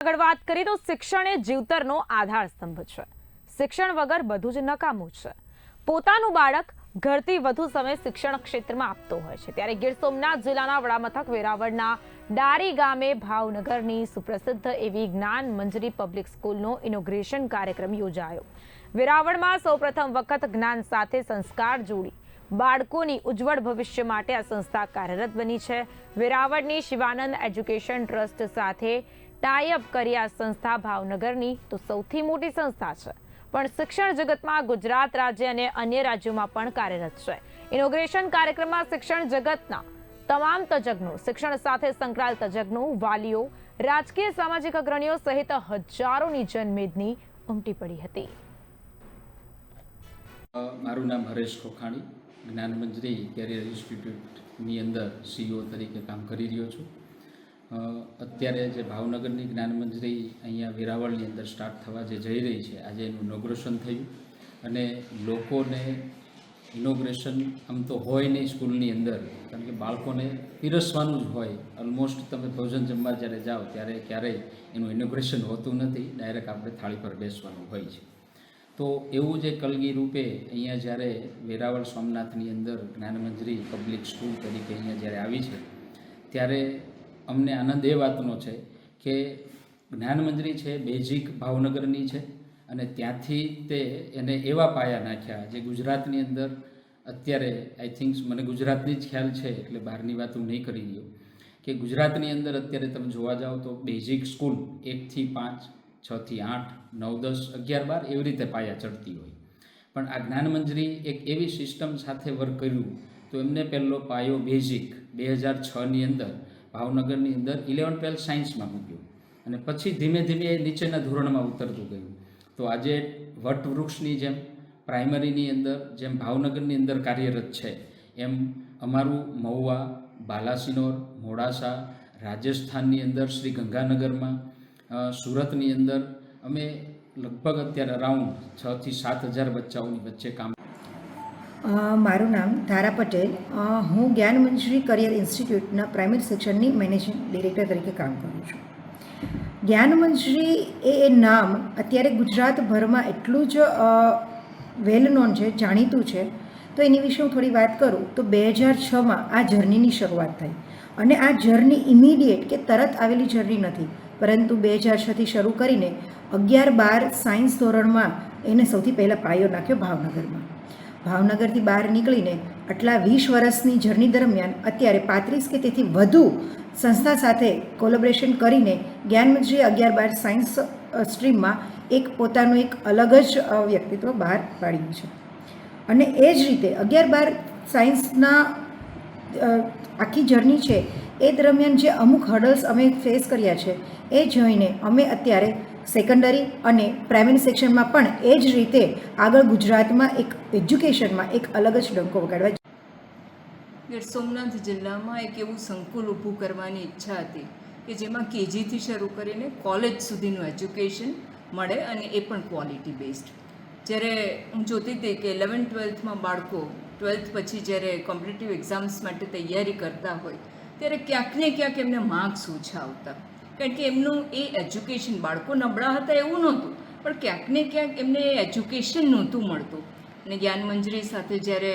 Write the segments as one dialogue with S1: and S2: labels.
S1: આગળ વાત કરીએ તો શિક્ષણ એ જીવતરનો આધાર સ્તંભ છે. શિક્ષણ વગર બધું જ નકામું છે. પોતાનું બાળક ઘરથી વધુ સમય શિક્ષણ ક્ષેત્રમાં આપતો હોય છે. ત્યારે ગીર સોમનાથ જિલ્લાના વડામથક વેરાવળના ડારી ગામે ભાવનગરની સુપ્રસિદ્ધ એવી જ્ઞાન મંજરી પબ્લિક સ્કૂલનો ઇનોગ્રેશન કાર્યક્રમ યોજાયો. વેરાવળમાં સૌપ્રથમ વખત જ્ઞાન સાથે સંસ્કાર જોડી બાળકોની ઉજ્જવળ ભવિષ્ય માટે આ સંસ્થા કાર્યરત બની છે. વેરાવળની શિવાનંદ એજ્યુકેશન ટ્રસ્ટ સાથે ટાઈઅપ કરી આ સંસ્થા ભાવનગરની તો સૌથી મોટી સંસ્થા છે, પણ શિક્ષણ જગતમાં ગુજરાત રાજ્ય અને અન્ય રાજ્યોમાં પણ કાર્યરત છે. ઇનોગ્રેશન કાર્યક્રમમાં શિક્ષણ જગતના તમામ તજજ્ઞો, શિક્ષણ સાથે સંકળાયેલ તજજ્ઞો, વાલીઓ, રાજકીય સામાજિક અગ્રણીઓ સહિત હજારોની જનમેદની ઉમટી પડી હતી.
S2: મારું નામ હરેશ ખોખાણી, જ્ઞાન મંજરી કેરિયર ઇન્સ્ટિટ્યૂટની અંદર CEO તરીકે કામ કરી રહ્યો છું. અત્યારે જે ભાવનગરની જ્ઞાન મંજરી અહીંયા વેરાવળની અંદર સ્ટાર્ટ થવા જે જઈ રહી છે, આજે એનું ઇનોગ્રેશન થયું અને લોકોને ઇનોગ્રેશન આમ તો હોય નહીં સ્કૂલની અંદર, કારણ કે બાળકોને પીરસવાનું જ હોય. ઓલમોસ્ટ તમે ભોજન જમવા જ્યારે જાઓ ત્યારે ક્યારેય એનું ઇનોગ્રેશન હોતું નથી, ડાયરેક્ટ આપણે થાળી પર બેસવાનું હોય છે. તો એવું જે કલગી રૂપે અહીંયા જ્યારે વેરાવળ સોમનાથની અંદર જ્ઞાન મંજરી પબ્લિક સ્કૂલ તરીકે અહીંયા જ્યારે આવી છે, ત્યારે અમને આનંદ એ વાતનો છે કે જ્ઞાન મંજરી છે બેઝિક ભાવનગરની છે અને ત્યાંથી તે એને એવા પાયા નાખ્યા જે ગુજરાતની અંદર અત્યારે આઈ થિંક મને ગુજરાતની જ ખ્યાલ છે, એટલે બહારની વાત હું નહીં કરી રહ્યો, કે ગુજરાતની અંદર અત્યારે તમે જોવા જાઓ તો બેઝિક સ્કૂલ 1 થી 5, 6 થી 8, 9, 10, 11, 12 એવી રીતે પાયા ચડતી હોય. પણ આ જ્ઞાન મંજરી એક એવી સિસ્ટમ સાથે વર્ક કર્યું તો એમને પહેલો પાયો બેઝિક 2006ની અંદર ભાવનગરની અંદર 11-12 સાયન્સમાં મૂક્યું અને પછી ધીમે ધીમે એ નીચેના ધોરણમાં ઉતરતું ગયું. તો આજે વટવૃક્ષની જેમ પ્રાઇમરીની અંદર જેમ ભાવનગરની અંદર કાર્યરત છે, એમ અમારું મહુવા, બાલાસિનોર, મોડાસા, રાજસ્થાનની અંદર શ્રી ગંગાનગરમાં, સુરતની અંદર અમે લગભગ અત્યારે અરાઉન્ડ 6 થી 7 હજાર બચ્ચાઓની વચ્ચે કામ.
S3: મારું નામ ધારા પટેલ, હું જ્ઞાન મંજરી કરિયર ઇન્સ્ટિટ્યૂટના પ્રાઇમરી સેક્શનની મેનેજિંગ ડિરેક્ટર તરીકે કામ કરું છું. જ્ઞાન મંજરી એ નામ અત્યારે ગુજરાતભરમાં એટલું જ વેલ નોન છે, જાણીતું છે. તો એની વિશે હું થોડી વાત કરું તો 2006માં આ જર્નીની શરૂઆત થઈ અને આ જર્ની ઇમિડિયેટ કે તરત આવેલી જર્ની નથી, પરંતુ 2006થી શરૂ કરીને 11-12 સાયન્સ ધોરણમાં એને સૌથી પહેલાં પાયો નાખ્યો ભાવનગરમાં. ભાવનગરથી બહાર નીકળીને આટલા 20 વર્ષની જર્ની દરમિયાન અત્યારે 35 કે તેથી વધુ સંસ્થા સાથે કોલેબોરેશન કરીને જ્ઞાન મંજરી 11-12 સાયન્સ સ્ટ્રીમમાં એક પોતાનું એક અલગ જ વ્યક્તિત્વ બહાર પાડ્યું છે. અને એ જ રીતે 11-12 સાયન્સના આખી જર્ની છે એ દરમિયાન જે અમુક હર્ડલ્સ અમે ફેસ કર્યા છે એ જોઈને અમે અત્યારે સેકન્ડરી અને પ્રાઇમરી સેક્શનમાં પણ એ જ રીતે આગળ ગુજરાતમાં એક એજ્યુકેશનમાં એક અલગ જ ડંકો વગાડવા.
S4: ગીર સોમનાથ જિલ્લામાં એક એવું સંકુલ ઊભું કરવાની ઈચ્છા હતી કે જેમાં KGથી શરૂ કરીને કોલેજ સુધીનું એજ્યુકેશન મળે અને એ પણ ક્વોલિટી બેઝડ. જ્યારે હું જોતી હતી કે 11-12માં બાળકો 12th પછી જ્યારે કોમ્પિટિટિવ એક્ઝામ્સ માટે તૈયારી કરતા હોય ત્યારે ક્યાંક ને ક્યાંક એમને માર્ક્સ ઓછા આવતા, કારણ કે એમનું એ એજ્યુકેશન, બાળકો નબળા હતા એવું નહોતું, પણ ક્યાંક ને ક્યાંક એમને એ એજ્યુકેશન નહોતું મળતું. અને જ્ઞાન મંજરી સાથે જ્યારે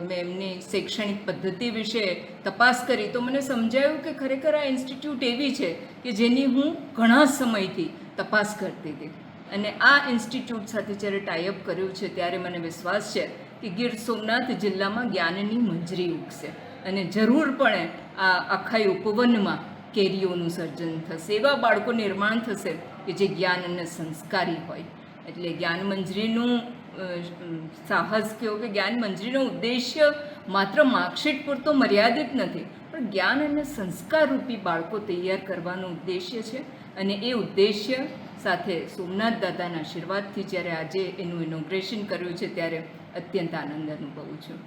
S4: મેં એમની શૈક્ષણિક પદ્ધતિ વિશે તપાસ કરી તો મને સમજાયું કે ખરેખર આ ઇન્સ્ટિટ્યૂટ એવી છે કે જેની હું ઘણા સમયથી તપાસ કરતી હતી. અને આ ઇન્સ્ટિટ્યૂટ સાથે જ્યારે ટાઈઅપ કર્યું છે ત્યારે મને વિશ્વાસ છે કે ગીર સોમનાથ જિલ્લામાં જ્ઞાનની મંજરી ઉગશે અને જરૂરપણે આ આખા ઉપવનમાં કેરીઓનું સર્જન થશે, એવા બાળકો નિર્માણ થશે કે જે જ્ઞાન અને સંસ્કારી હોય. એટલે જ્ઞાન મંજરીનું સાહસ કહો કે જ્ઞાન મંજરીનો ઉદ્દેશ્ય માત્ર માર્કશીટ પૂરતો મર્યાદિત નથી, પણ જ્ઞાન અને સંસ્કારરૂપી બાળકો તૈયાર કરવાનો ઉદ્દેશ્ય છે. અને એ ઉદ્દેશ્ય સાથે સોમનાથ દાદાના આશીર્વાદથી જ્યારે આજે એનું ઇનોગ્રેશન કર્યું છે ત્યારે અત્યંત આનંદ અનુભવું છું.